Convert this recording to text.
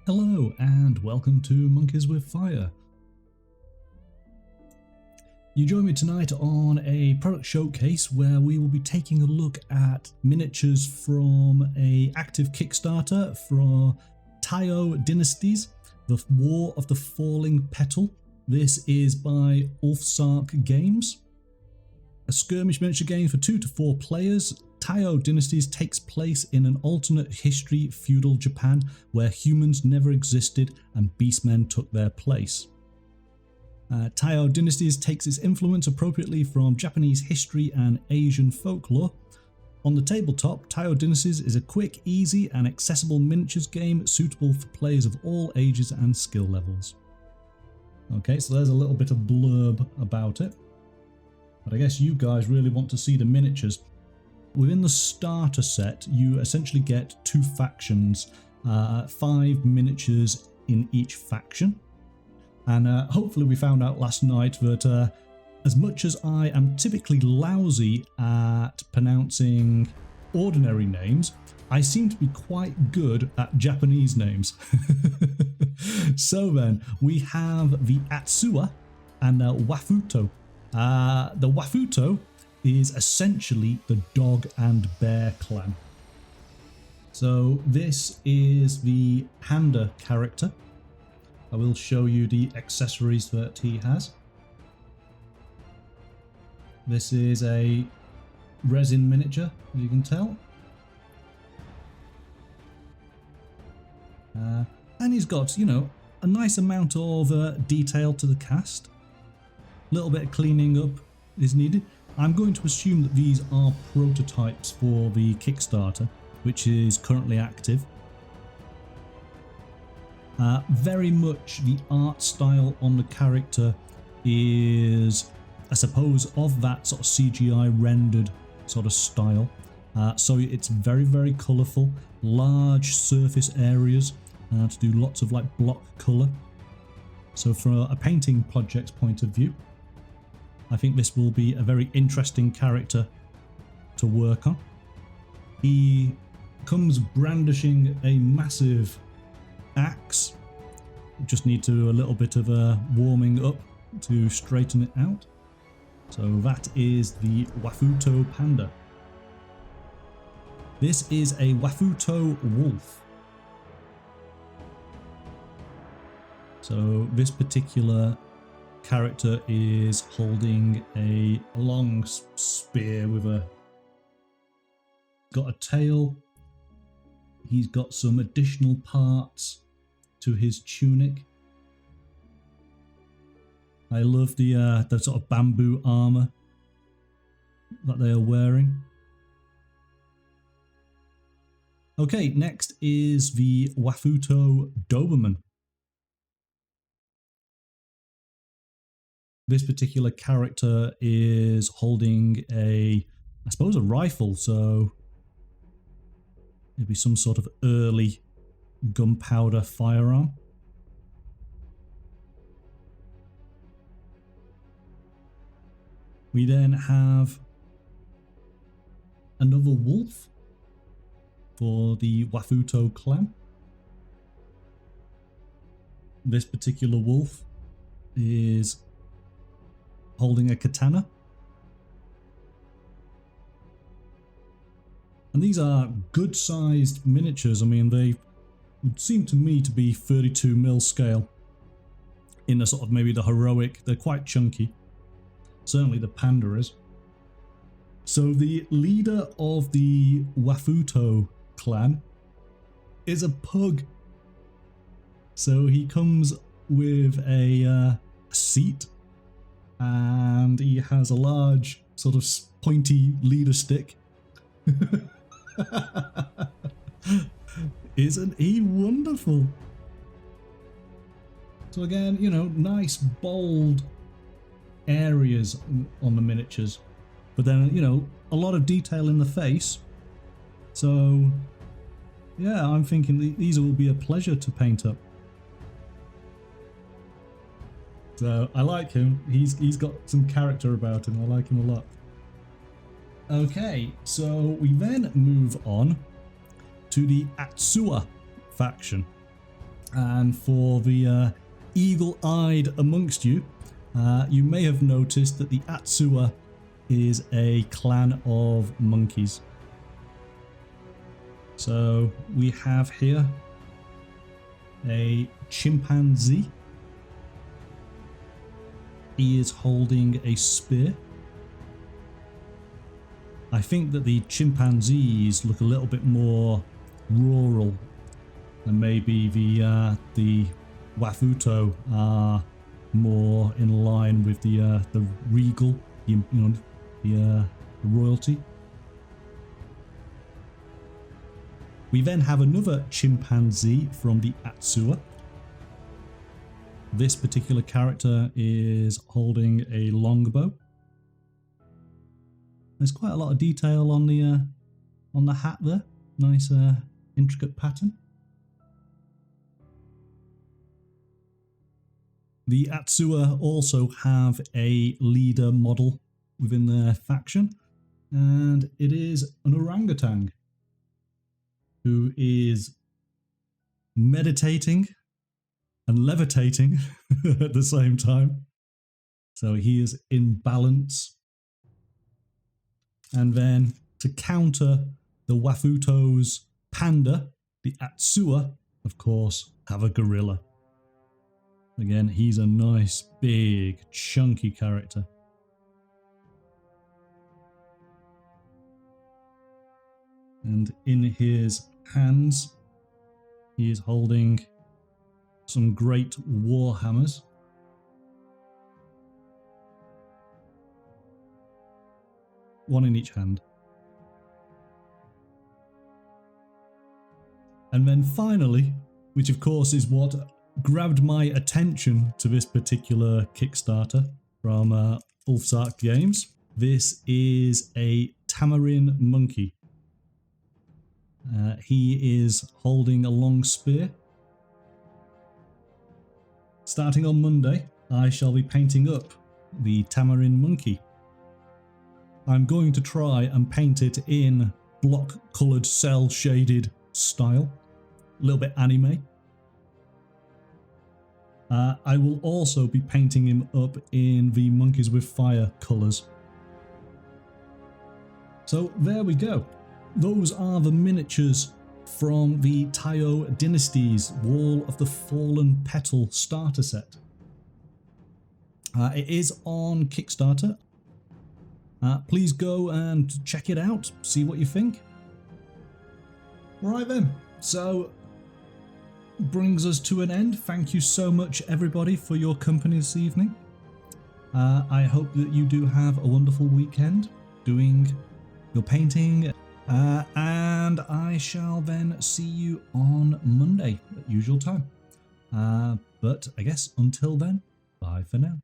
Hello and welcome to Monkeys with Fire. You join me tonight on a product showcase where we will be taking a look at miniatures from an active Kickstarter for Taiyo Dynasties, the War of the Falling Petal. This is by Ulfsark Games. A skirmish miniature game for 2 to 4 players. Taiyō Dynasties takes place in an alternate history feudal Japan where humans never existed and beastmen took their place. Taiyō Dynasties takes its influence appropriately from Japanese history and Asian folklore. On the tabletop, Taiyō Dynasties is a quick, easy and accessible miniatures game suitable for players of all ages and skill levels. Okay, so there's a little bit of blurb about it, but I guess you guys really want to see the miniatures. Within the starter set, you essentially get 2 factions, 5 miniatures in each faction. And hopefully we found out last night that as much as I am typically lousy at pronouncing ordinary names, I seem to be quite good at Japanese names. So then, we have the Atsuwa and Wafuto. The Wafuto is essentially the dog and bear clan. So this is the panda character. I will show you the accessories that he has. This is a resin miniature, as you can tell. And he's got, you know, a nice amount of detail to the cast. A little bit of cleaning up is needed. I'm going to assume that these are prototypes for the Kickstarter, which is currently active. Very much the art style on the character is, I suppose, of that sort of CGI rendered sort of style. So it's very, very colourful, large surface areas to do lots of like block colour. So from a painting project's point of view, I think this will be a very interesting character to work on. He comes brandishing a massive axe. Just need to a little bit of a warming up to straighten it out. So that is the Wafuto Panda. This is a Wafuto Wolf. So this particular character is holding a long spear with got a tail. He's got some additional parts to his tunic. I love the sort of bamboo armor that they are wearing. Okay, next is the Wafuto Doberman. This particular character is holding I suppose a rifle, so maybe some sort of early gunpowder firearm. We then have another wolf for the Wafuto clan. This particular wolf is holding a katana. And these are good sized miniatures. I mean, they would seem to me to be 32mm scale in a sort of maybe the heroic. They're quite chunky. Certainly the panda is. So the leader of the Wafuto clan is a pug. So he comes with a seat, and he has a large sort of pointy leader stick. Isn't he wonderful? So again, you know, nice bold areas on the miniatures, but then, you know, a lot of detail in the face. So yeah, I'm thinking these will be a pleasure to paint up. So I like him. He's got some character about him. I like him a lot. Okay, so we then move on to the Atsuwa faction. And for the eagle-eyed amongst you, you may have noticed that the Atsuwa is a clan of monkeys. So we have here a chimpanzee. He is holding a spear. I think that the chimpanzees look a little bit more rural, and maybe the Wafuto are more in line with the regal, the royalty. We then have another chimpanzee from the Atsuwa. This particular character is holding a longbow. There's quite a lot of detail on the hat there. Nice intricate pattern. The Atsuwa also have a leader model within their faction, and it is an orangutan who is meditating and levitating at the same time. So he is in balance. And then to counter the Wafuto's panda, the Atsuwa, of course, have a gorilla. Again, he's a nice, big, chunky character. And in his hands, he is holding some great war hammers. One in each hand. And then finally, which of course is what grabbed my attention to this particular Kickstarter from Ulfsark Games, this is a tamarin monkey. He is holding a long spear. Starting on Monday, I shall be painting up the tamarin monkey. I'm going to try and paint it in block-coloured, cell-shaded style. A little bit anime. I will also be painting him up in the Monkeys with Fire colours. So there we go. Those are the miniatures from the Taiyo Dynasties Wall of the Fallen Petal starter set. It is on Kickstarter. Please go and check it out, see what you think. Right then, so brings us to an end. Thank you so much everybody for your company this evening. I hope that you do have a wonderful weekend doing your painting, and I shall then see you on Monday at usual time. But I guess until then, bye for now.